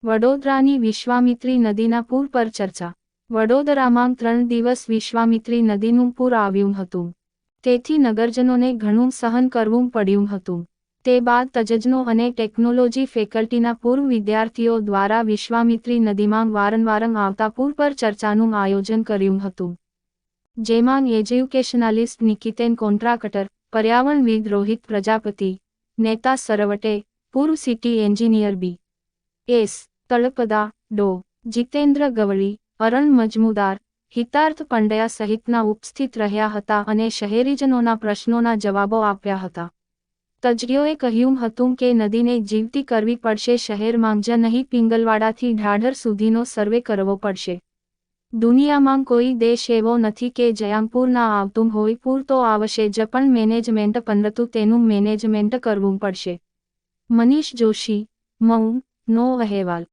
વડોદરાની વિશ્વામિત્રી નદીના પૂર પર ચર્ચા. વડોદરામાં 3 દિવસ વિશ્વામિત્રી નદીનું પૂર આવ્યું હતું. તેથી નગરજનોને ઘણું સહન કરવું પડ્યું હતું. તે બાદ તજજ્ઞો અને ટેકનોલોજી ફેકલ્ટીના પૂર્વ વિદ્યાર્થીઓ દ્વારા વિશ્વામિત્રી નદીમાં વારંવાર આવતા પૂર પર ચર્ચાનું આયોજન કર્યું હતું. જેમાં એજ્યુકેશનાલિસ્ટ નિકિતેન કોન્ટ્રાક્ટર, પર્યાવરણવિદ રોહિત પ્રજાપતિ, નેતા સરવટે, પૂર્વ સિટી એન્જિનિયર બી. એસ. તળપદા, ડો. જીતેન્દ્ર ગવળી, અરણ મજમુદાર, હિતાર્થ પંડ્યા સહિતના ઉપસ્થિત રહ્યા હતા અને શહેરીજનોના પ્રશ્નોના જવાબો આપ્યા હતા. તજજ્ઞોએ કહ્યું હતું કે નદીને જીવતી કરવી પડશે. શહેરમાં જ નહીં પિંગલવાડાથી ઢાઢર સુધીનો સર્વે કરવો પડશે. દુનિયામાં કોઈ દેશ એવો નથી કે જ્યાં પૂર ના આવતું હોય. પૂર તો આવશે જ પણ મેનેજમેન્ટ પરંતુ તેનું મેનેજમેન્ટ કરવું પડશે. મનીષ જોશી, મૌ, નો અહેવાલ.